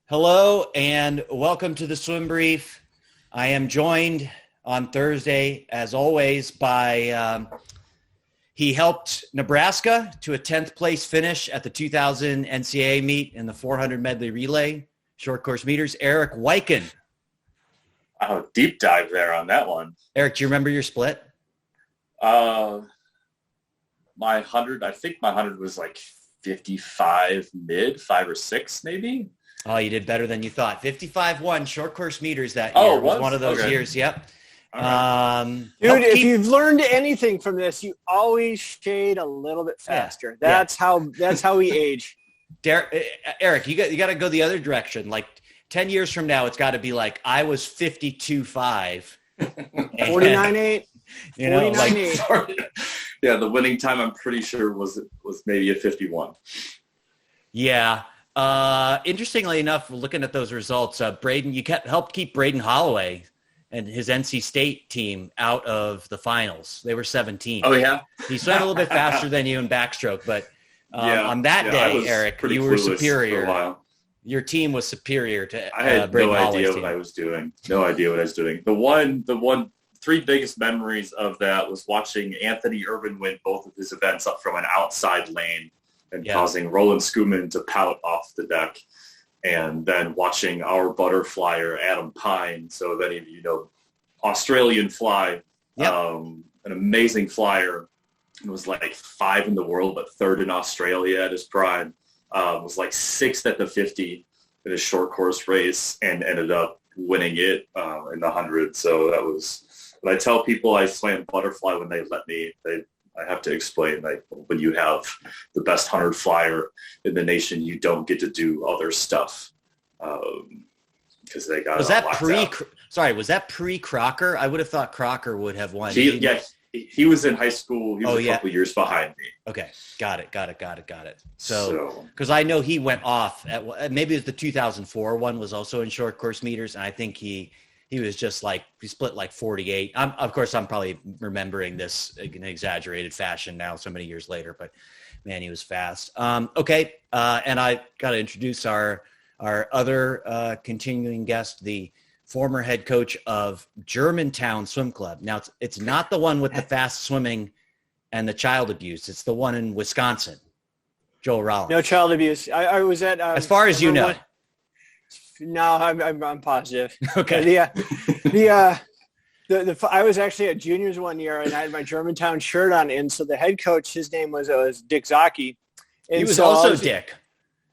Hello and welcome to the Swim Brief. I am joined on Thursday, as always, by he helped Nebraska to a 10th place finish at the 2000 NCAA meet in the 400 medley relay, short course meters, Erik Weiken. Oh, deep dive there on that one. Erik, do you remember your split? My 100, I think my 100 was like 55 mid, 5 or 6 maybe. Oh, you did better than you thought. 55-1 short course meters that year. Oh, was one of those okay. years. Yep. Right. Dude, if you've learned anything from this, you always shade a little bit faster. Yeah. That's how we age. Erik, you got to go the other direction. Like 10 years from now, it's got to be like I was 52.5. 49.8. You know, 49.8. Yeah, the winning time I'm pretty sure was maybe a 51. Yeah. Interestingly enough, looking at those results, Braden, you helped keep Braden Holloway and his NC State team out of the finals. They were 17. Oh, yeah? He swam a little bit faster than you in backstroke, but on that day, Erik, you were superior. Your team was superior to I had Braden no Holloway's idea team. what I was doing. No idea what I was doing. The three biggest memories of that was watching Anthony Irvin win both of his events up from an outside lane and causing Roland Skuman to pout off the deck. And then watching our butterflyer, Adam Pine, so if any of you know, Australian fly, an amazing flyer. It was like 5 in the world, but 3rd in Australia at his prime. Was like 6th at the 50 in a short course race and ended up winning it in the 100. So that was, when I tell people I swam butterfly when they let me, I have to explain, like, when you have the best 100 flyer in the nation, you don't get to do other stuff because they got. Was that was that pre-Crocker? I would have thought Crocker would have won. He was in high school. He was a couple years behind me. Okay, got it. So, because I know he went off at maybe it was the 2004 one was also in short course meters, and I think he was just like he split like 48. Of course, I'm probably remembering this in an exaggerated fashion now, so many years later. But man, he was fast. Okay, and I got to introduce our other continuing guest, the former head coach of Germantown Swim Club. Now, it's not the one with the fast swimming and the child abuse. It's the one in Wisconsin. Joel Rollins. No child abuse. I was at. As far as you know. No, I'm positive. Okay. I was actually at juniors one year and I had my Germantown shirt on, and so the head coach, his name was Dick Zaki. And he was also Dick.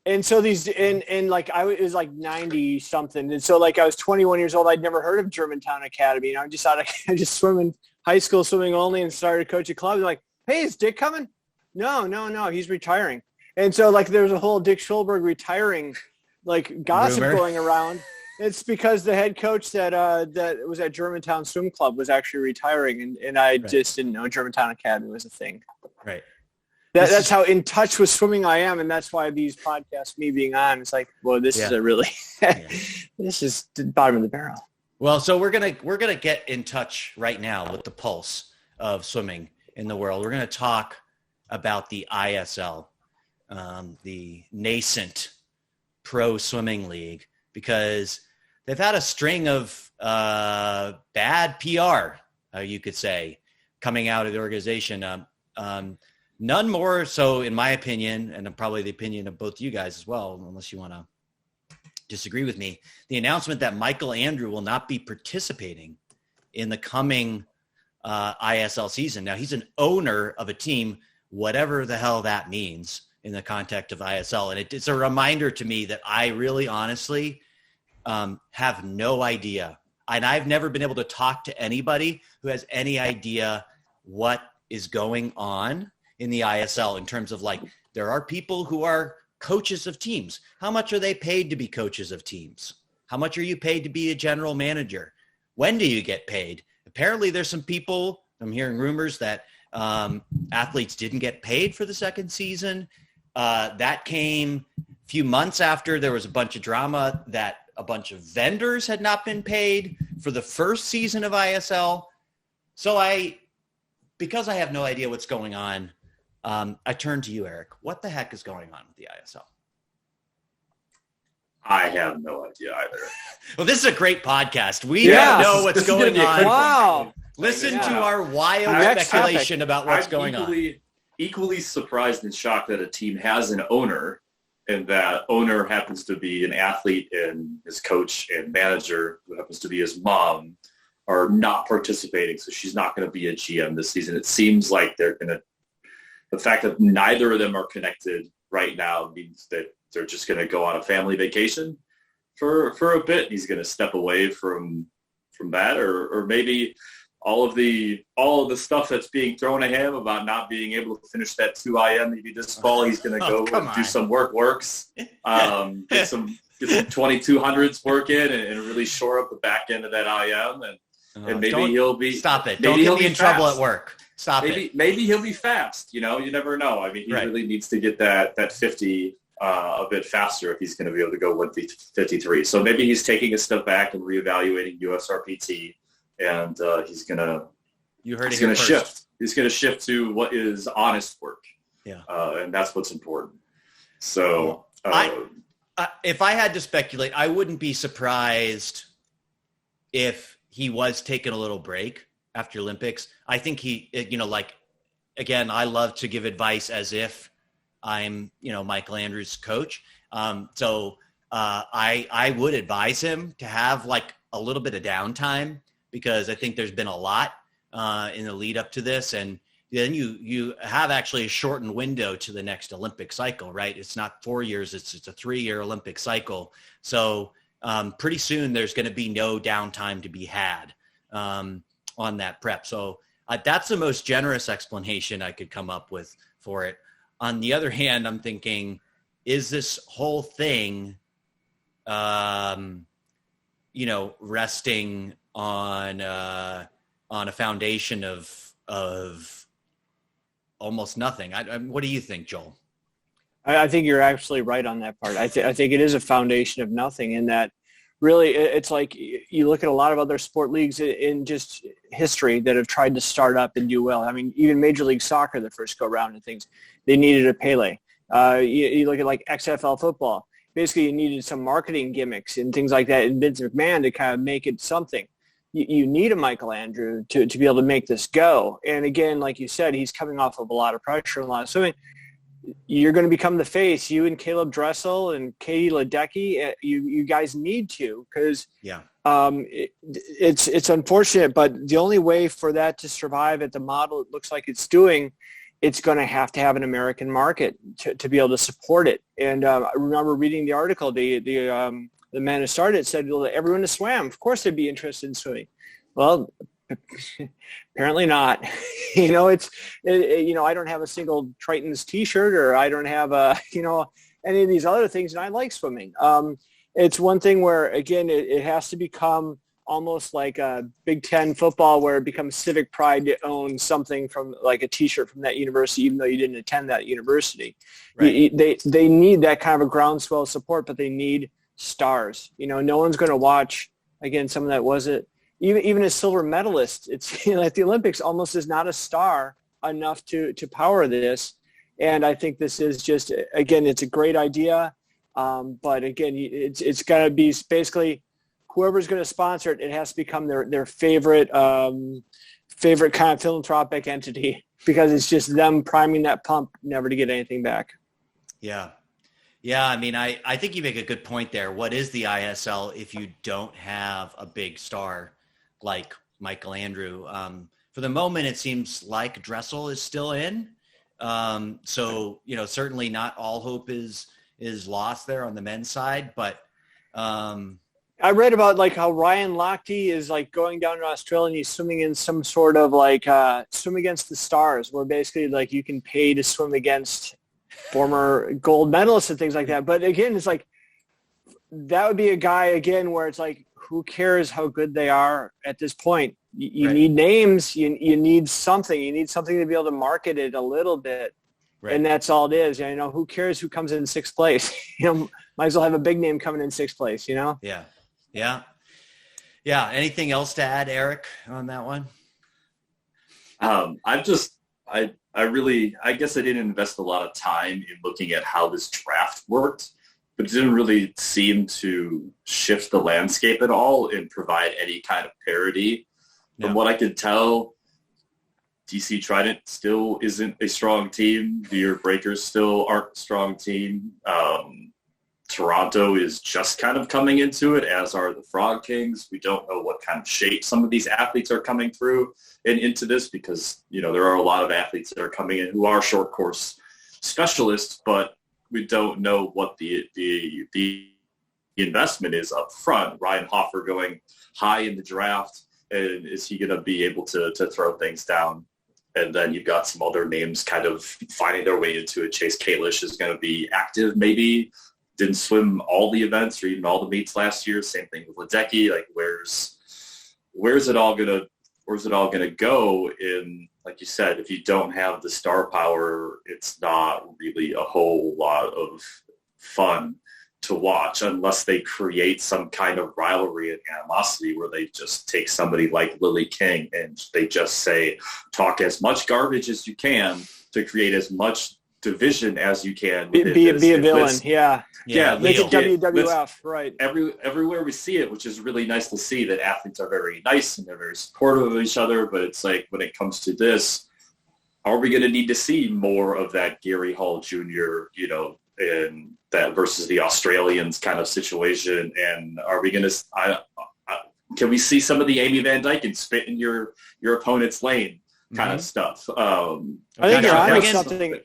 And so these, and like it was like 90 something. And so like I was 21 years old. I'd never heard of Germantown Academy. And I just thought I just swim in high school swimming only and started coaching clubs. Like, hey, is Dick coming? No, he's retiring. And so like there was a whole Dick Schulberg retiring like gossip going around. It's because the head coach that was at Germantown Swim Club was actually retiring. And I just didn't know Germantown Academy was a thing. Right. That's how in touch with swimming I am, and that's why these podcasts, me being on, it's like, well, this is a really, this is the bottom of the barrel. Well, so we're gonna get in touch right now with the pulse of swimming in the world. We're gonna talk about the ISL, the nascent pro swimming league, because they've had a string of bad PR, you could say, coming out of the organization. None more so, in my opinion, and probably the opinion of both you guys as well, unless you want to disagree with me, the announcement that Michael Andrew will not be participating in the coming ISL season. Now, he's an owner of a team, whatever the hell that means in the context of ISL. And it's a reminder to me that I really honestly have no idea. And I've never been able to talk to anybody who has any idea what is going on in the ISL in terms of, like, there are people who are coaches of teams. How much are they paid to be coaches of teams? How much are you paid to be a general manager? When do you get paid? Apparently there's some people, I'm hearing rumors that athletes didn't get paid for the second season. That came a few months after there was a bunch of drama that a bunch of vendors had not been paid for the first season of ISL. So because I have no idea what's going on, I turn to you, Erik. What the heck is going on with the ISL? I have no idea either. Well, this is a great podcast. We don't know what's going on. Wow. Listen to our wild speculation about what's going on. Equally surprised and shocked that a team has an owner, and that owner happens to be an athlete, and his coach and manager, who happens to be his mom, are not participating. So she's not going to be a GM this season. It seems like the fact that neither of them are connected right now means that they're just going to go on a family vacation for a bit. He's going to step away from that, or maybe all of the stuff that's being thrown at him about not being able to finish that 2IM maybe this fall, he's going to go and do some works, get some 2200s work in, and really shore up the back end of that IM, and maybe he'll be stop it. Don't get me in trouble at work. Stop it. Maybe he'll be fast. You never know. I mean, he really needs to get that 50 a bit faster if he's going to be able to go 153. So maybe he's taking a step back and reevaluating USRPT. And he's gonna shift. He's gonna shift to what is honest work. Yeah, and that's what's important. So, if I had to speculate, I wouldn't be surprised if he was taking a little break after Olympics. I think again, I love to give advice as if I'm, Michael Andrews' coach. So I would advise him to have like a little bit of downtime, because I think there's been a lot in the lead up to this. And then you have actually a shortened window to the next Olympic cycle, right? It's not 4 years, it's a 3-year Olympic cycle. So pretty soon there's going to be no downtime to be had on that prep. So that's the most generous explanation I could come up with for it. On the other hand, I'm thinking, is this whole thing, resting on a foundation of almost nothing? What do you think, Joel? I think you're absolutely right on that part. I think it is a foundation of nothing, in that really it's like you look at a lot of other sport leagues in just history that have tried to start up and do well. I mean, even Major League Soccer, the first go round and things, they needed a Pele. You look at like XFL football. Basically, you needed some marketing gimmicks and things like that in Vince McMahon to kind of make it something. You need a Michael Andrew to be able to make this go. And again, like you said, he's coming off of a lot of pressure and a lot of swimming. You're going to become the face. You and Caleb Dressel and Katie Ledecky, you guys need to, because it's unfortunate, but the only way for that to survive at the model it looks like it's doing, it's going to have an American market to be able to support it. And I remember reading the article, the man who started it said, well, everyone who swam, of course they'd be interested in swimming. Well, apparently not. I don't have a single Triton's T-shirt, or I don't have any of these other things, and I like swimming. It's one thing where, again, it has to become almost like a Big Ten football, where it becomes civic pride to own something from like a T-shirt from that university, even though you didn't attend that university. Right. They need that kind of a groundswell support, but they need stars. No one's going to watch, again, someone that wasn't even a silver medalist. It's at the Olympics almost is not a star enough to power this. And I think this is just, again, it's a great idea. But again, it's got to be basically whoever's going to sponsor it. It has to become their favorite kind of philanthropic entity, because it's just them priming that pump never to get anything back. Yeah. Yeah, I mean, I think you make a good point there. What is the ISL if you don't have a big star like Michael Andrew? For the moment, it seems like Dressel is still in. So, certainly not all hope is lost there on the men's side. But I read about like how Ryan Lochte is like going down to Australia and he's swimming in some sort of like swim against the stars, where basically like you can pay to swim against former gold medalists and things like that. But again, it's like that would be a guy, again, where it's like, who cares how good they are at this point? You right. need names. You need something. You need something to be able to market it a little bit. Right. And that's all it is. Who cares who comes in sixth place? Might as well have a big name coming in sixth place, Yeah. Yeah. Yeah. Anything else to add, Erik, on that one? I guess I didn't invest a lot of time in looking at how this draft worked. but it didn't really seem to shift the landscape at all and provide any kind of parity. No. From what I could tell, DC Trident still isn't a strong team. The New York Breakers still aren't a strong team. Toronto is just kind of coming into it, as are the Frog Kings. We don't know what kind of shape some of these athletes are coming through and into this, because, you know, there are a lot of athletes that are coming in who are short course specialists, but we don't know what the investment is up front. Ryan Hoffer going high in the draft, and is he going to be able to throw things down? And then you've got some other names kind of finding their way into it. Chase Kalish is going to be active, maybe. Didn't swim all the events or even all the meets last year. Same thing with Ledecky. Like, where's it all gonna go? In, like you said, if you don't have the star power, it's not really a whole lot of fun to watch, unless they create some kind of rivalry and animosity where they just take somebody like Lily King and they just say, talk as much garbage as you can to create as much division as you can. Be a villain, yeah. Make it WWF, right. Everywhere we see it, which is really nice to see, that athletes are very nice and they're very supportive of each other, but it's like, when it comes to this, are we going to need to see more of that Gary Hall Jr., you know, and that versus the Australians kind of situation? And are we going to can we see some of the Amy Van Dyken spit in your opponent's lane kind of stuff? I think you're onto something.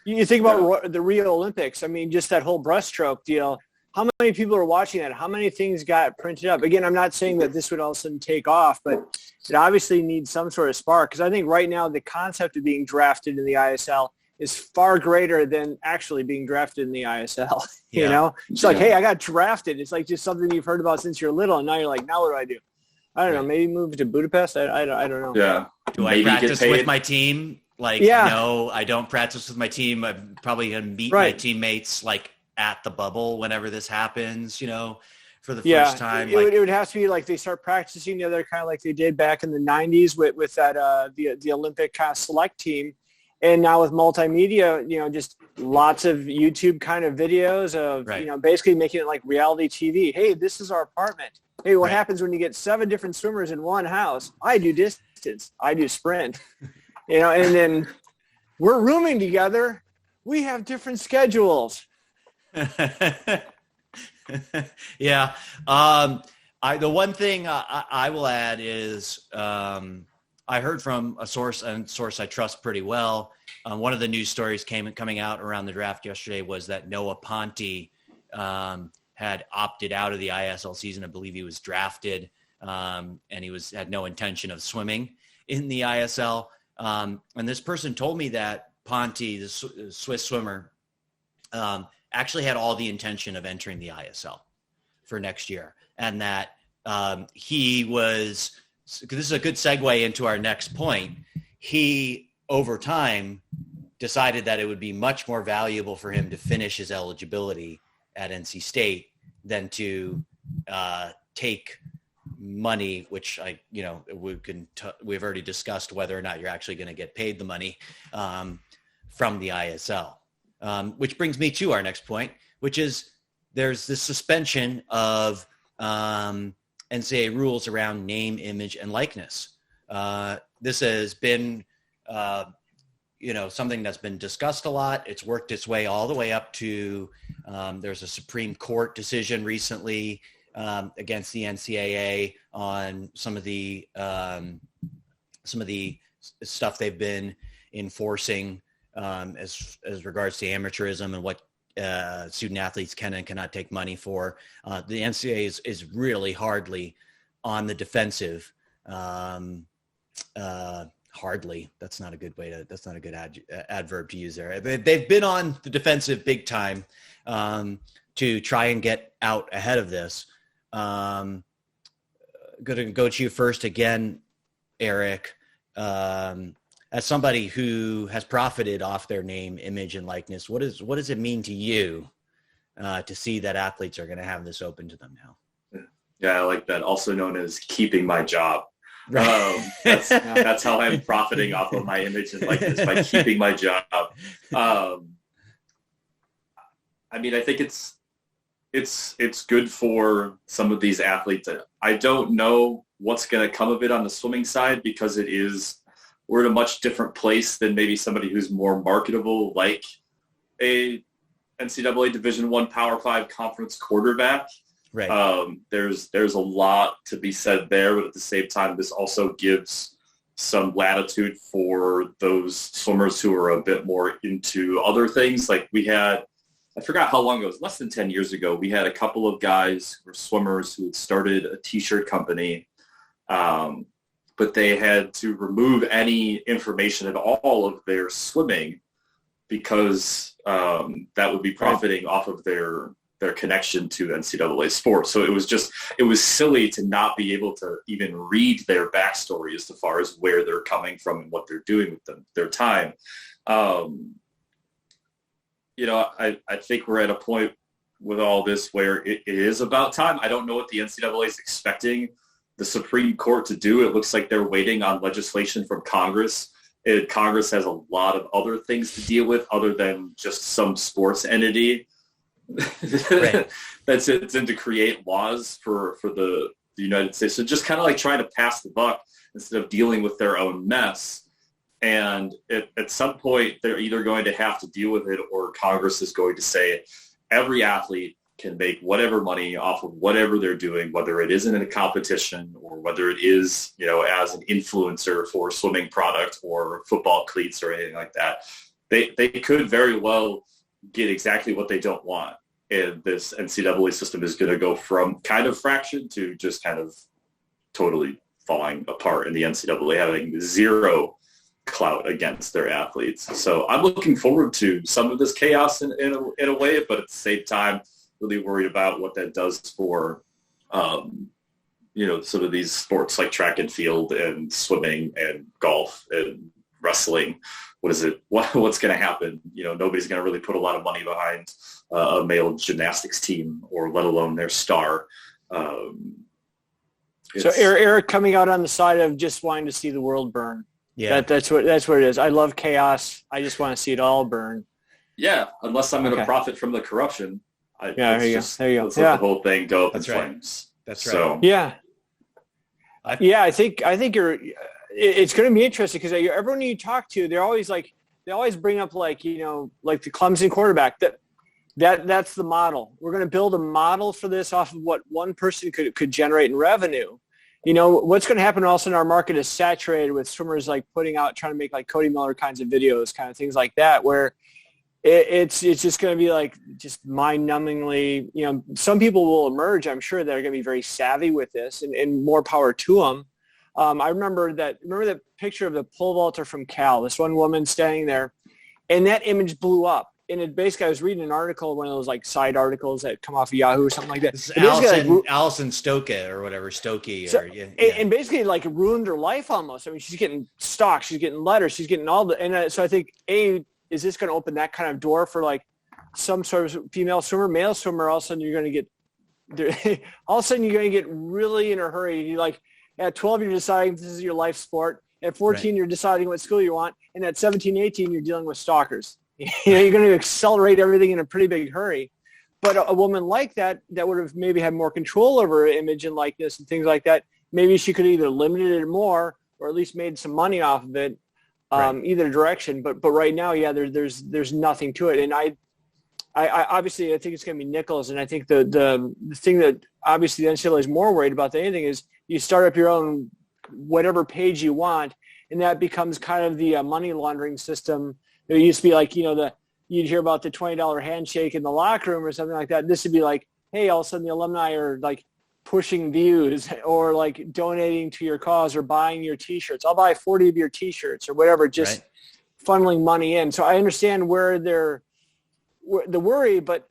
You think about the Rio Olympics. I mean, just that whole breaststroke deal. How many people are watching that? How many things got printed up? Again, I'm not saying that this would all of a sudden take off, but it obviously needs some sort of spark, because I think right now the concept of being drafted in the ISL is far greater than actually being drafted in the ISL. You know, it's like, hey, I got drafted. It's like just something you've heard about since you're little, and now you're like, now what do I do? I don't know. Maybe move to Budapest. I don't know. Yeah. Do I practice with my team? Like, no, I don't practice with my team. I'm probably going to meet my teammates like at the bubble whenever this happens, you know, for the first time. It would have to be like they start practicing together, kind of like they did back in the 90s with that the Olympic kind of select team. And now with multimedia, you know, just lots of YouTube kind of videos of, you know, basically making it like reality TV. Hey, this is our apartment. Hey, what happens when you get 7 different swimmers in one house? I do distance. I do sprint. You know, and then we're rooming together. We have different schedules. Yeah. The one thing I will add is I heard from a source I trust pretty well. One of the news stories coming out around the draft yesterday was that Noah Ponte had opted out of the ISL season. I believe he was drafted, and he had no intention of swimming in the ISL. And this person told me that Ponte, the Swiss swimmer, actually had all the intention of entering the ISL for next year. And that he was, this is a good segue into our next point. He, over time, decided that it would be much more valuable for him to finish his eligibility at NC State than to take money, which we've already discussed whether or not you're actually going to get paid the money from the ISL, which brings me to our next point, which is there's this suspension of NCAA rules around name, image, and likeness. This has been, something that's been discussed a lot. It's worked its way all the way up to there's a Supreme Court decision recently against the NCAA on some of the stuff they've been enforcing as regards to amateurism and what student athletes can and cannot take money for. The NCAA is really hardly on the defensive. Hardly. That's not a good adverb to use there. They've been on the defensive big time to try and get out ahead of this. Going to go to you first again, Erik. As somebody who has profited off their name, image, and likeness, what does it mean to you to see that athletes are going to have this open to them now? Yeah, I like that. Also known as keeping my job. That's how I'm profiting off of my image and likeness, by keeping my job. I think it's good for some of these athletes. I don't know what's going to come of it on the swimming side because we're in a much different place than maybe somebody who's more marketable, like a NCAA Division I Power 5 conference quarterback. Right. There's a lot to be said there, but at the same time, this also gives some latitude for those swimmers who are a bit more into other things. Like I forgot how long ago, it was less than 10 years ago, we had a couple of guys who were swimmers who had started a t-shirt company, but they had to remove any information at all of their swimming because that would be profiting off of their connection to NCAA sports. So it was silly to not be able to even read their backstory as far as where they're coming from and what they're doing with their time. I think we're at a point with all this where it is about time. I don't know what the NCAA is expecting the Supreme Court to do. It looks like they're waiting on legislation from Congress. Congress has a lot of other things to deal with other than just some sports entity Right. that's in to create laws for the United States. So just kind of like trying to pass the buck instead of dealing with their own mess. And at some point, they're either going to have to deal with it or Congress is going to say every athlete can make whatever money off of whatever they're doing, whether it isn't in a competition or whether it is, as an influencer for swimming product or football cleats or anything like that. They could very well get exactly what they don't want. And this NCAA system is going to go from kind of fraction to just kind of totally falling apart, and the NCAA having zero clout against their athletes. So I'm looking forward to some of this chaos in a way, but at the same time, really worried about what that does for, sort of these sports like track and field and swimming and golf and wrestling. What is it? What's going to happen? Nobody's going to really put a lot of money behind a male gymnastics team, or let alone their star. So Eric coming out on the side of just wanting to see the world burn. Yeah, that's what it is. I love chaos. I just want to see it all burn. Yeah, unless I'm going to profit from the corruption. There you go. Let's let the whole thing go up in flames. That's right. So, yeah. I think you're. It's going to be interesting because everyone you talk to, they always bring up like the Clemson quarterback. That's the model. We're going to build a model for this off of what one person could generate in revenue. What's going to happen also in our market is saturated with swimmers like trying to make like Cody Miller kinds of videos, kind of things like that, where it's just going to be like just mind-numbingly, some people will emerge, I'm sure, that are going to be very savvy with this, and more power to them. I remember that picture of the pole vaulter from Cal, this one woman standing there, and that image blew up. And it basically, I was reading an article, one of those like side articles that come off of Yahoo or something like that. This is Allison Stoke or whatever, Stokey. So, and basically like ruined her life almost. I mean, she's getting stock, she's getting letters, she's getting all the, and so I think, is this going to open that kind of door for like some sort of female swimmer, male swimmer? All of a sudden you're going to get really in a hurry. You like at 12, you're deciding this is your life sport. At 14, You're deciding what school you want. And at 17, 18, you're dealing with stalkers. You're going to accelerate everything in a pretty big hurry. But a woman like that would have maybe had more control over her image and likeness and things like that, maybe she could either limited it more or at least made some money off of it, either direction. But right now, there's nothing to it. And I obviously I think it's going to be nickels. And I think the thing that obviously the NCAA is more worried about than anything is you start up your own whatever page you want, and that becomes kind of the money laundering system. It used to be like, you'd hear about the $20 handshake in the locker room or something like that. This would be like, hey, all of a sudden the alumni are like pushing views or like donating to your cause or buying your T-shirts. I'll buy 40 of your T-shirts or whatever, just funneling money in. So I understand where the worry, but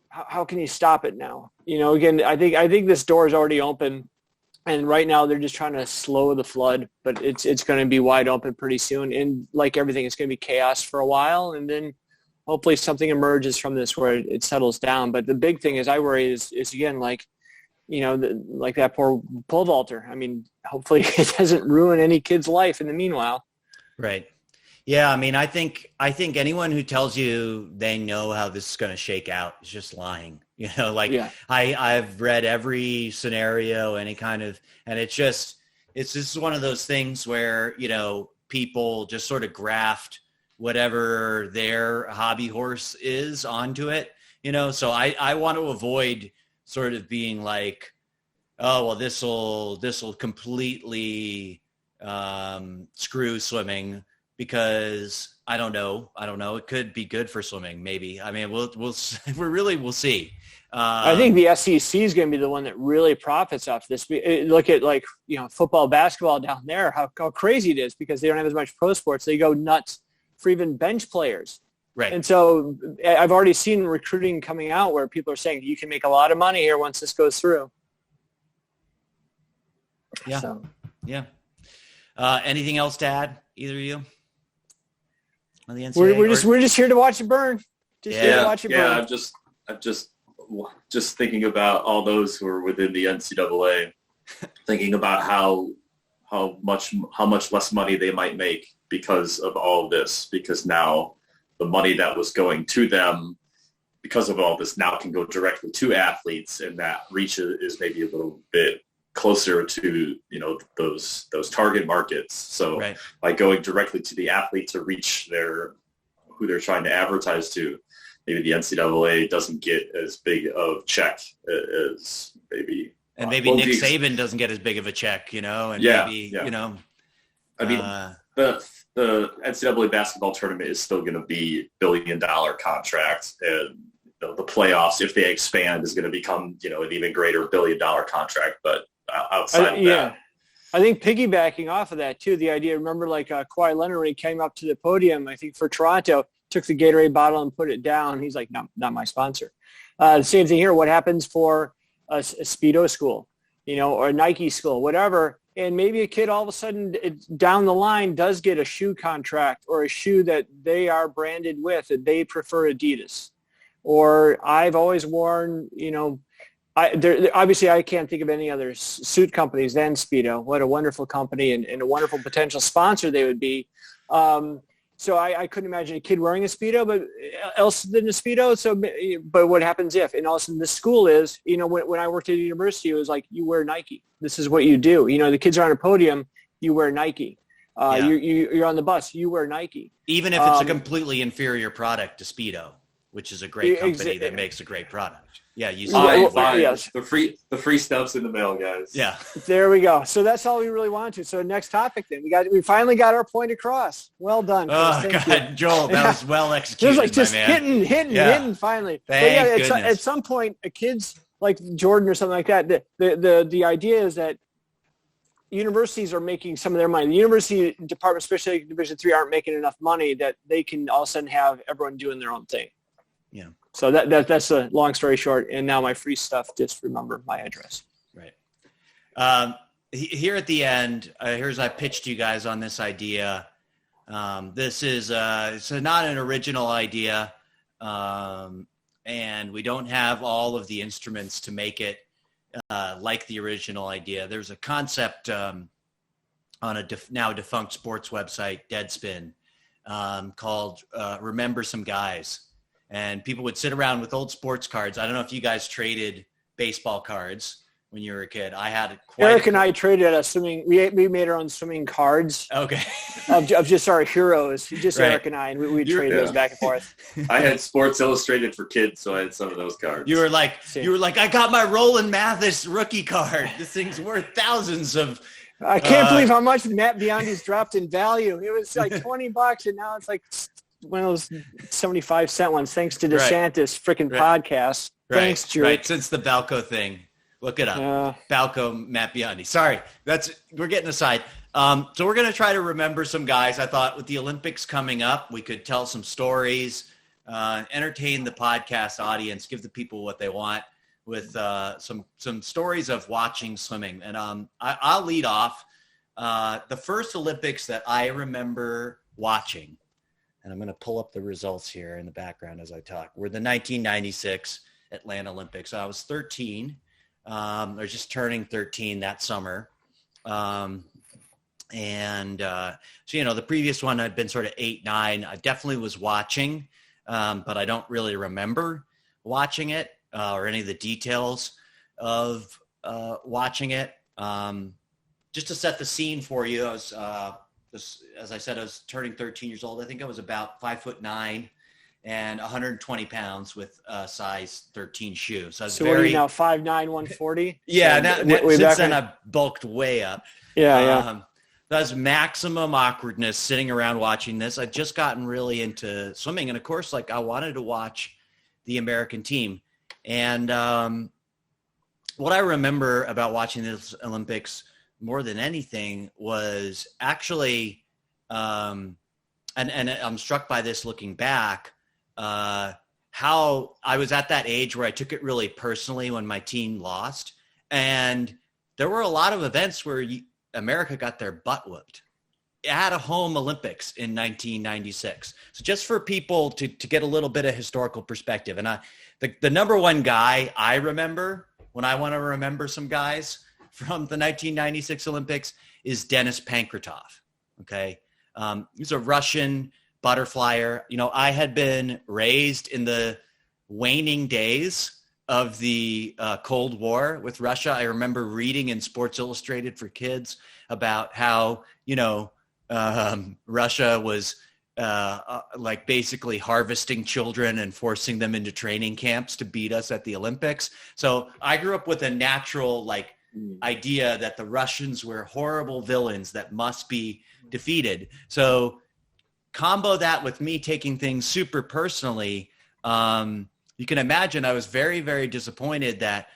how can you stop it now? Again, I think this door is already open. And right now they're just trying to slow the flood, but it's going to be wide open pretty soon. And like everything, it's going to be chaos for a while. And then hopefully something emerges from this where it settles down. But the big thing is I worry is again, like that poor pole vaulter. I mean, hopefully it doesn't ruin any kid's life in the meanwhile. Right. Yeah, I mean, I think anyone who tells you they know how this is going to shake out is just lying. Like I've read every scenario, any kind of, and it's just one of those things where, people just sort of graft whatever their hobby horse is onto it, so I want to avoid sort of being like, oh, well, this will completely screw swimming, because I don't know. It could be good for swimming, maybe. I mean, we'll see. I think the SEC is going to be the one that really profits off this. Look at football, basketball down there, how crazy it is, because they don't have as much pro sports. They go nuts for even bench players. Right. And so I've already seen recruiting coming out where people are saying you can make a lot of money here once this goes through. Yeah. So. Yeah. Anything else to add, either of you? On the NCAA? We're just here to watch it burn. Here to watch it burn. I'm just thinking about all those who are within the NCAA, thinking about how much less money they might make because of all of this. Because now the money that was going to them because of all this now can go directly to athletes, and that reach is maybe a little bit closer to those target markets. So by going directly to the athlete to reach who they're trying to advertise to, maybe the NCAA doesn't get as big of check as maybe. And maybe Nick Saban doesn't get as big of a check, and maybe. I mean, the NCAA basketball tournament is still going to be $1 billion contract, and the playoffs, if they expand, is going to become an even greater $1 billion contract. But outside of that, I think piggybacking off of that too, the idea. Remember, like Kawhi Leonard, when he came up to the podium, I think for Toronto, took the Gatorade bottle and put it down. He's like, "No, not my sponsor." The same thing here. What happens for a Speedo school, or a Nike school, whatever? And maybe a kid all of a sudden down the line does get a shoe contract or a shoe that they are branded with, that they prefer Adidas. Or I've always worn, obviously I can't think of any other suit companies than Speedo. What a wonderful company and a wonderful potential sponsor they would be. So I couldn't imagine a kid wearing a Speedo, but else than a Speedo. So, but what happens if? And also the school is, when I worked at a university, it was like, you wear Nike. This is what you do. The kids are on a podium, you wear Nike. You're on the bus, you wear Nike. Even if it's a completely inferior product to Speedo, which is a great company that makes a great product. Yeah, you see yes. The free stuff's in the mail, guys. Yeah. There we go. So that's all we really wanted to. So next topic then. We finally got our point across. Well done. Oh God, Joel, that was well executed. It was like just hitting finally. Thank goodness. At some point, kids like Jordan or something like that, the idea is that universities are making some of their money. The university department, especially Division III, aren't making enough money that they can all of a sudden have everyone doing their own thing. Yeah. So that's a long story short. And now my free stuff, just remember my address. Right. Here at the end, I pitched you guys on this idea. This is it's not an original idea, and we don't have all of the instruments to make it like the original idea. There's a concept on a now defunct sports website, Deadspin, called Remember Some Guys. And people would sit around with old sports cards. I don't know if you guys traded baseball cards when you were a kid. I had Eric and I traded a swimming. We made our own swimming cards. Okay. of just our heroes, just right. Eric and I, and we traded those back and forth. I had Sports Illustrated for kids, so I had some of those cards. You were like, I got my Roland Mathis rookie card. This thing's worth thousands of. I can't believe how much Matt Biondi's dropped in value. It was like $20, and now it's like one of those 75-cent ones, thanks to DeSantis freaking podcast. Right. Thanks, Jerk. Right, since the Balco thing. Look it up. Balco, Matt Biondi. Sorry, we're getting aside. So we're going to try to remember some guys. I thought with the Olympics coming up, we could tell some stories, entertain the podcast audience, give the people what they want with some stories of watching swimming. And I'll lead off. The first Olympics that I remember watching, and I'm going to pull up the results here in the background as I talk, were the 1996 Atlanta Olympics. I was 13. I was just turning 13 that summer. And so, the previous one I'd been sort of 8, 9. I definitely was watching, but I don't really remember watching it or any of the details of watching it. Just to set the scene for you, I was, as I said, I was turning 13 years old. I think I was about 5'9" and 120 pounds with a size 13 shoe. So I was what are you now, 5'9", 140? Yeah, So since then I've bulked way up. Yeah. That was maximum awkwardness sitting around watching this. I'd just gotten really into swimming. And of course, I wanted to watch the American team. And what I remember about watching this Olympics more than anything was actually, and I'm struck by this looking back, how I was at that age where I took it really personally when my team lost. And there were a lot of events where America got their butt whooped at a home Olympics in 1996. So just for people to get a little bit of historical perspective. And the number one guy I remember when I want to remember some guys from the 1996 Olympics is Denis Pankratov. Okay. He's a Russian butterflyer. I had been raised in the waning days of the Cold War with Russia. I remember reading in Sports Illustrated for kids about how, Russia was basically harvesting children and forcing them into training camps to beat us at the Olympics. So I grew up with a natural idea that the Russians were horrible villains that must be defeated. So combo that with me taking things super personally, you can imagine I was very, very disappointed that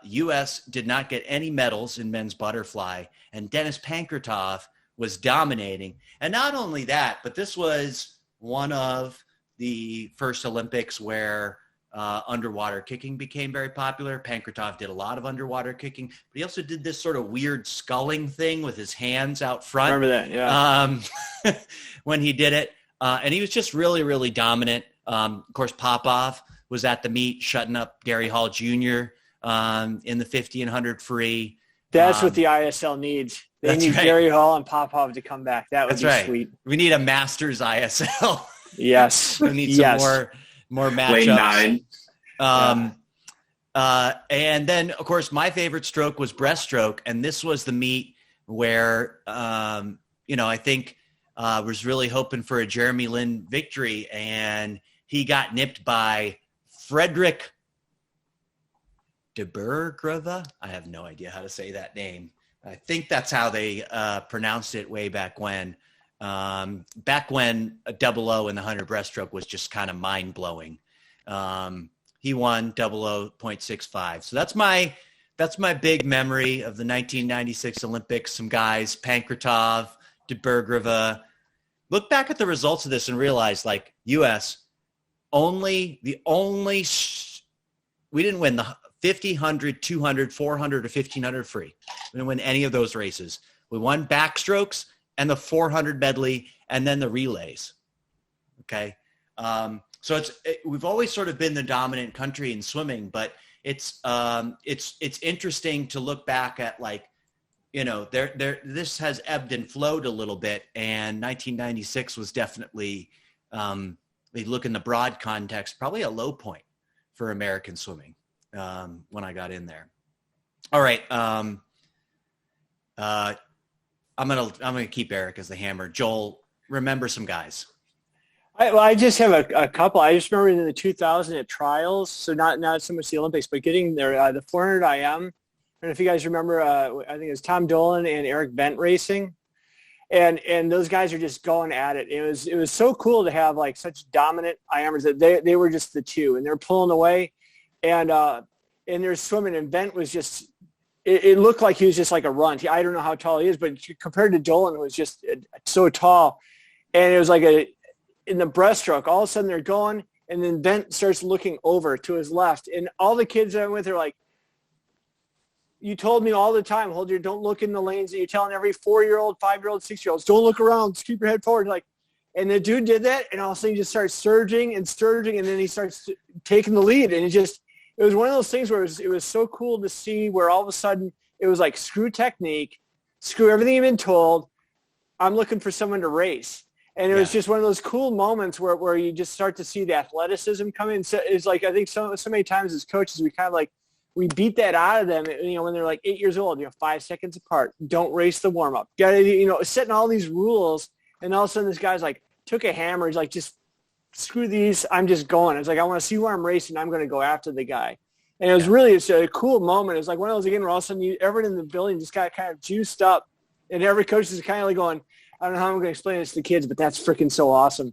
U.S. did not get any medals in men's butterfly, and Denis Pankratov was dominating. And not only that, but this was one of the first Olympics where underwater kicking became very popular. Pankratov did a lot of underwater kicking, but he also did this sort of weird sculling thing with his hands out front. Remember that, yeah. When he did it. And he was just really, really dominant. Of course, Popov was at the meet, shutting up Gary Hall Jr. In the 50 and 100 free. That's what the ISL needs. They need Gary Hall and Popov to come back. That would be sweet. We need a Masters ISL. Yes. We need some more matchups. Lane 9. And then, of course, my favorite stroke was breaststroke, and this was the meet where, I think was really hoping for a Jeremy Lin victory, and he got nipped by Frederick de Burgrava. I have no idea how to say that name. I think that's how they pronounced it way back when. Back when a 00 in the 100 breaststroke was just kind of mind-blowing. He won 00.65. So that's my big memory of the 1996 Olympics. Some guys, Pankratov, de Burgrava. Look back at the results of this and realize, U.S. we didn't win the 50, 100, 200, 400, or 1500 free. We didn't win any of those races. We won backstrokes and the 400 medley and then the relays. Okay. So we've always sort of been the dominant country in swimming, but it's interesting to look back at this has ebbed and flowed a little bit, and 1996 was definitely, they look in the broad context, probably a low point for American swimming when I got in there. All right. I'm gonna keep Erik as the hammer. Joel, remember some guys. I just have a couple. I just remember in the 2000 at trials, so not so much the Olympics, but getting there, the 400 IM. I don't know if you guys remember, I think it was Tom Dolan and Eric Bent racing. And those guys are just going at it. It was so cool to have such dominant IMers that they were just the two, and they're pulling away, and they're swimming. And Bent was just, it looked like he was just like a runt. I don't know how tall he is, but compared to Dolan, it was just so tall. And it was in the breaststroke, all of a sudden they're going, and then Bent starts looking over to his left, and all the kids that I'm with are like, you told me all the time, don't look in the lanes that you're telling every 4-year-old, 5-year-old, 6-year-olds, don't look around, just keep your head forward. And the dude did that, and all of a sudden he just starts surging, and then he starts taking the lead. And it was one of those things where it was so cool to see where all of a sudden it was like screw technique, screw everything you've been told. I'm looking for someone to race. And it was just one of those cool moments where you just start to see the athleticism come in. So it's like, I think so many times as coaches, we kind of like, we beat that out of them, when they're like 8 years old, 5 seconds apart, don't race the warm up. Got to, setting all these rules. And all of a sudden this guy's like, took a hammer. He's like, just screw these. I'm just going. It's like, I want to see where I'm racing. I'm going to go after the guy. And it was really, it's a cool moment. It was like one of those, again, where all of a sudden everyone in the building just got kind of juiced up. And every coach is kind of like going, I don't know how I'm going to explain this to the kids, but that's freaking so awesome.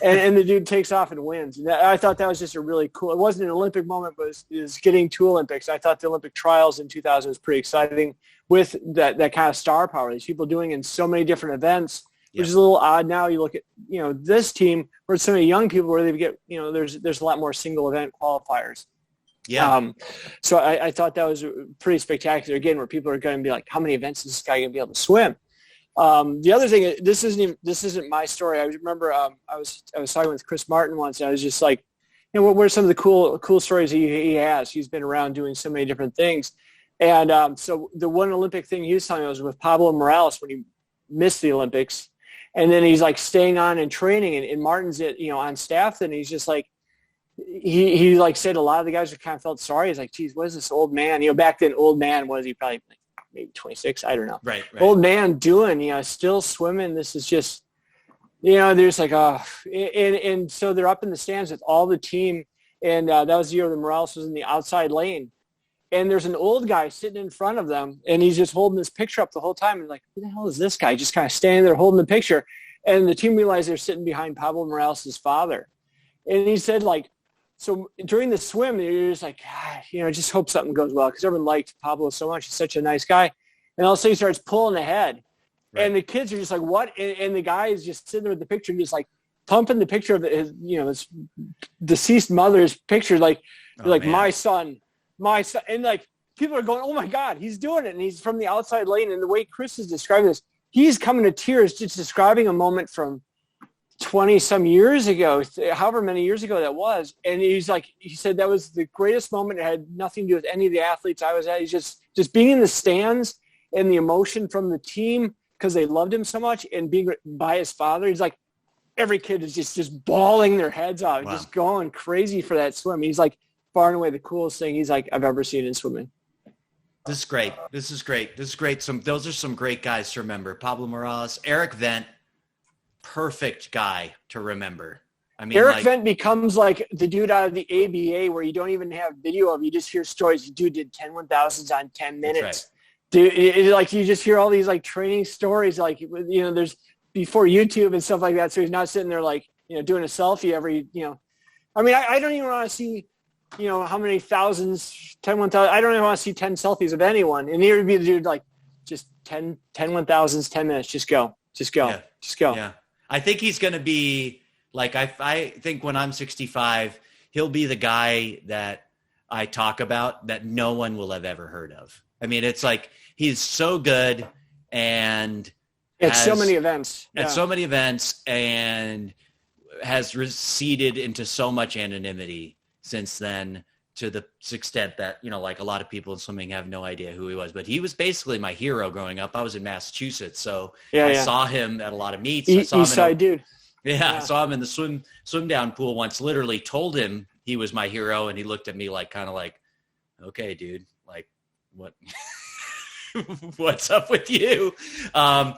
and the dude takes off and wins. And I thought that was just a really cool, it wasn't an Olympic moment, but it was getting to Olympics. I thought the Olympic trials in 2000 was pretty exciting with that kind of star power. These people doing in so many different events, which is a little odd. Now you look at, this team where so many young people where they get, there's a lot more single event qualifiers. Yeah. So I thought that was pretty spectacular, again, where people are going to be like, how many events is this guy going to be able to swim? The other thing, this isn't my story. I remember I was talking with Chris Martin once, and I was just like, what are some of the cool stories he has? He's been around doing so many different things. And so the one Olympic thing he was telling me was with Pablo Morales when he missed the Olympics. And then he's like staying on and training, and Martin's on staff, and he's just like, he like said a lot of the guys kind of felt sorry. He's like, geez, what is this old man? Back then, old man, was he probably like, maybe 26, I don't know. Right. Old man doing, still swimming. This is just, there's like, and so they're up in the stands with all the team. And that was the year that Morales was in the outside lane. And there's an old guy sitting in front of them, and he's just holding this picture up the whole time. And like, who the hell is this guy? Just kind of standing there holding the picture. And the team realized they're sitting behind Pablo Morales' father. And he said, like, so during the swim, you're just like, just hope something goes well, because everyone liked Pablo so much. He's such a nice guy. And all of a sudden he starts pulling ahead. Right. And the kids are just like, what? And the guy is just sitting there with the picture, just like pumping the picture of his deceased mother's picture, like, man. my son. And like people are going, oh my God, he's doing it. And he's from the outside lane. And the way Chris is describing this, he's coming to tears just describing a moment from 20 some years ago, however many years ago that was. And he's like, he said that was the greatest moment. It had nothing to do with any of the athletes I was at. He's just being in the stands and the emotion from the team because they loved him so much, and being by his father. He's like, every kid is just bawling their heads off, just going crazy for that swim. He's like far and away the coolest thing I've ever seen in swimming. This is great. Those are some great guys to remember. Pablo Morales, Eric Vent, perfect guy to remember. I mean, Eric Vent becomes like the dude out of the ABA where you don't even have video of. You just hear stories. The dude did 10 1000s on 10 minutes. Right. Dude, like you just hear all these like training stories, like there's before YouTube and stuff like that. So he's not sitting there like doing a selfie every I mean, I don't even want to see how many thousands 10 1000. I don't even want to see 10 selfies of anyone. And here would be the dude like just 10 1000s 10 minutes. Just go. Yeah. I think he's going to be like, I think when I'm 65, he'll be the guy that I talk about that no one will have ever heard of. I mean, it's like, he's so good and at so many events and has receded into so much anonymity since then, to the extent that, like a lot of people in swimming have no idea who he was, but he was basically my hero growing up. I was in Massachusetts. So I saw him at a lot of meets. East side dude. Yeah. I saw him in the swim down pool once, literally told him he was my hero. And he looked at me like, kind of like, okay, dude, like what, what's up with you? I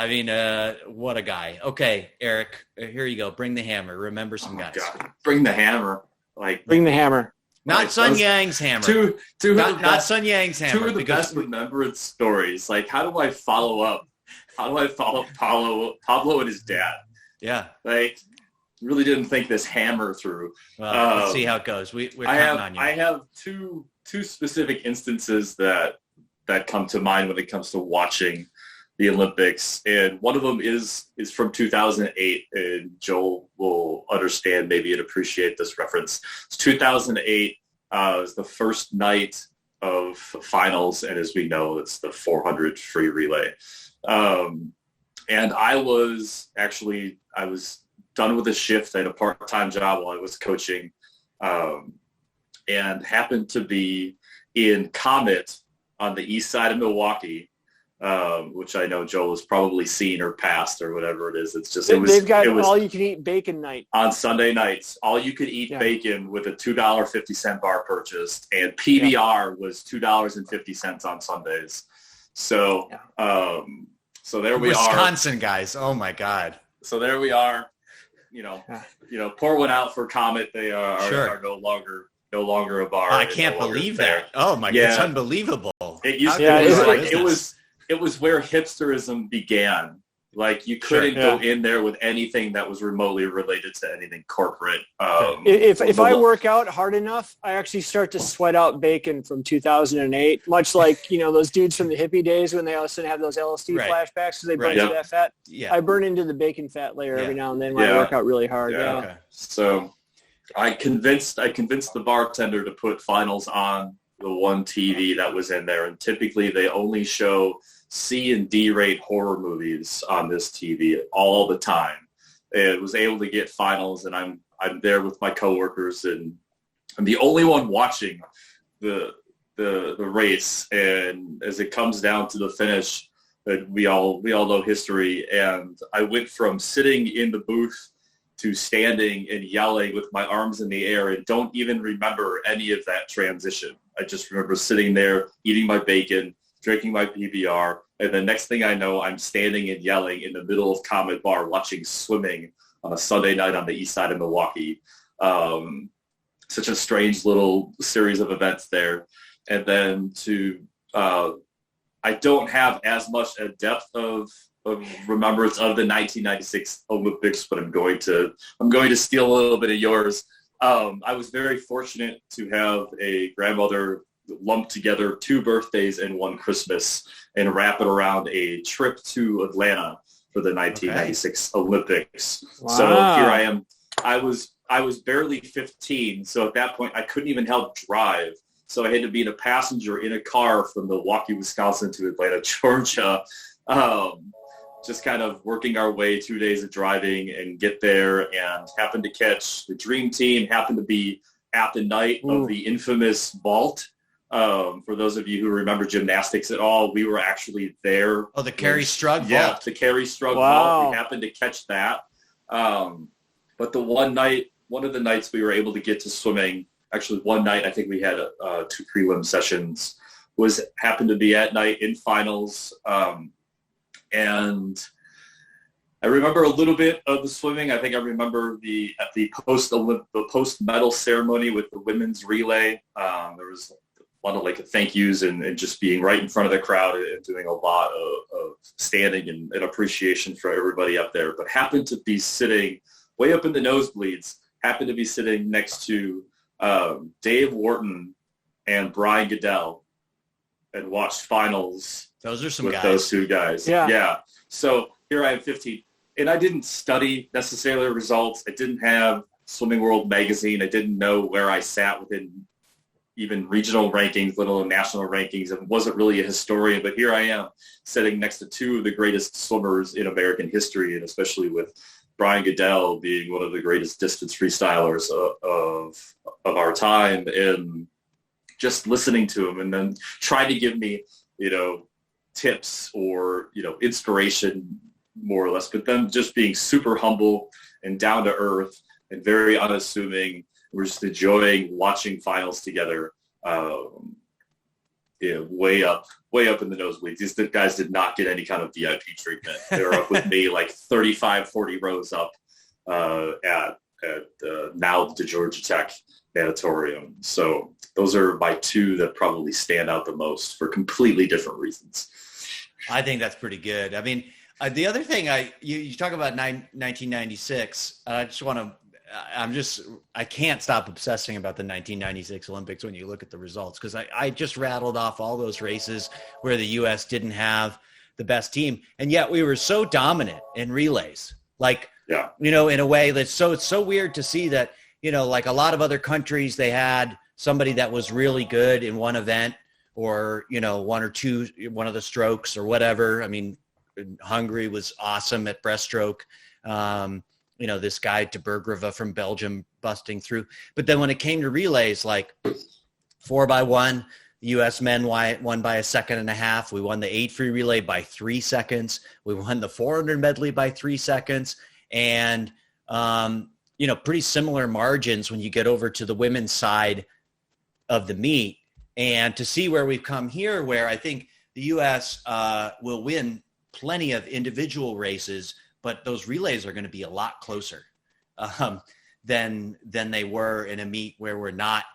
mean, what a guy. Okay, Eric, here you go. Bring the hammer. Remember some guys. God. Bring the hammer. Bring the hammer. Not Sun Yang's hammer. Not Sun Yang's hammer. Two of the best remembered stories. Like, how do I follow up? How do I follow Pablo and his dad? Yeah. Like, really didn't think this hammer through. Well, let's see how it goes. We're counting on you. I have two specific instances that come to mind when it comes to watching the Olympics, and one of them is from 2008, and Joel will understand maybe and appreciate this reference. It's 2008. It was the first night of finals, and as we know, it's the 400 free relay. And I was done with a shift. I had a part-time job while I was coaching, and happened to be in Comet on the east side of Milwaukee which I know Joel has probably seen or passed or whatever it is. It's just they've got all-you-can-eat bacon night on Sunday nights. All-you-could-eat bacon with a $2.50 bar purchase, and PBR was $2.50 on Sundays. So, so there we are. Wisconsin guys. Oh my God. So there we are. Pour one out for Comet. They are no longer a bar. I can't believe that. Oh my God, it's unbelievable. It used to it was where hipsterism began. Like you couldn't go in there with anything that was remotely related to anything corporate. If I work out hard enough, I actually start to sweat out bacon from 2008, much like, those dudes from the hippie days when they also have those LSD flashbacks because they burn into that fat. Yeah. I burn into the bacon fat layer every now and then when I work out really hard. Yeah. Okay. So I convinced the bartender to put finals on the one TV that was in there, and typically they only show C and D rate horror movies on this TV all the time. It was able to get finals, and I'm there with my coworkers, and I'm the only one watching the race. And as it comes down to the finish, we all know history. And I went from sitting in the booth to standing and yelling with my arms in the air, and don't even remember any of that transition. I just remember sitting there, eating my bacon, drinking my PBR, and the next thing I know, I'm standing and yelling in the middle of Comet Bar watching swimming on a Sunday night on the east side of Milwaukee. Such a strange little series of events there. And then I don't have as much a depth of remembrance of the 1996 Olympics, but I'm going to steal a little bit of yours. I was very fortunate to have a grandmother lump together 2 birthdays and 1 Christmas and wrap it around a trip to Atlanta for the 1996 Olympics. Wow. So here I am. I was barely 15, so at that point I couldn't even help drive. So I had to be a passenger in a car from Milwaukee, Wisconsin to Atlanta, Georgia. Just kind of working our way 2 days of driving and get there, and happened to catch the dream team, happened to be at the night of the infamous vault. For those of you who remember gymnastics at all, we were actually there. Oh, the Carrie Strug vault. Yeah, the Carrie Strug vault. We happened to catch that. But the one of the nights we were able to get to swimming, actually one night I think we had 2 prelim sessions, happened to be at night in finals. And I remember a little bit of the swimming. I think I remember the post medal ceremony with the women's relay. There was a lot of thank yous and just being right in front of the crowd and doing a lot of standing and appreciation for everybody up there. But happened to be sitting way up in the nosebleeds. Happened to be sitting next to Dave Wharton and Brian Goodell, and watched finals. Those are some with guys. Those 2 guys. Yeah. So here I am, 15, and I didn't study necessarily the results. I didn't have Swimming World magazine. I didn't know where I sat within even regional rankings, let alone national rankings, and wasn't really a historian. But here I am sitting next to 2 of the greatest swimmers in American history, and especially with Brian Goodell being one of the greatest distance freestylers of our time, and just listening to him and then trying to give me, tips or, inspiration more or less, but then just being super humble and down to earth and very unassuming. We're just enjoying watching finals together. Way up in the nosebleeds. These guys did not get any kind of VIP treatment. They were up with me 35, 40 rows up at now the Georgia Tech Natatorium. So those are my 2 that probably stand out the most for completely different reasons. I think that's pretty good. I mean, the other thing you talk about 1996. I can't stop obsessing about the 1996 Olympics when you look at the results, because I just rattled off all those races where the U.S. didn't have the best team, and yet we were so dominant in relays. In a way it's so weird to see that, a lot of other countries, they had somebody that was really good in one event, or, 1 or 2, one of the strokes or whatever. I mean, Hungary was awesome at breaststroke. This guy Tebergrova from Belgium busting through. But then when it came to relays, 4x1, The U.S. men won by a second and a half. We won the 8 free relay by 3 seconds. We won the 400 medley by 3 seconds. And, pretty similar margins when you get over to the women's side of the meet. And to see where we've come here, where I think the U.S. Will win plenty of individual races, but those relays are going to be a lot closer than they were in a meet where we're not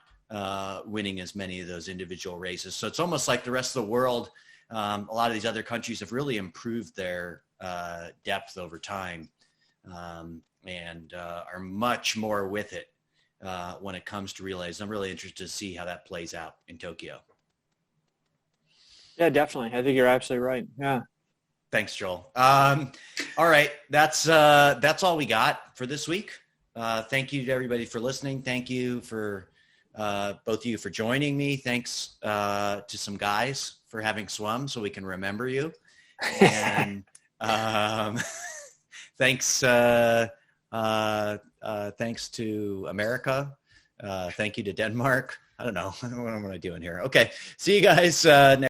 winning as many of those individual races. So it's almost like the rest of the world, a lot of these other countries have really improved their depth over time and are much more with it when it comes to relays. I'm really interested to see how that plays out in Tokyo. Yeah, definitely. I think you're absolutely right. Yeah. Thanks, Joel. All right. That's all we got for this week. Thank you to everybody for listening. Thank you for both of you for joining me. Thanks to some guys for having swum so we can remember you. And thanks to America. Thank you to Denmark. I don't know what am I doing here. Okay. See you guys next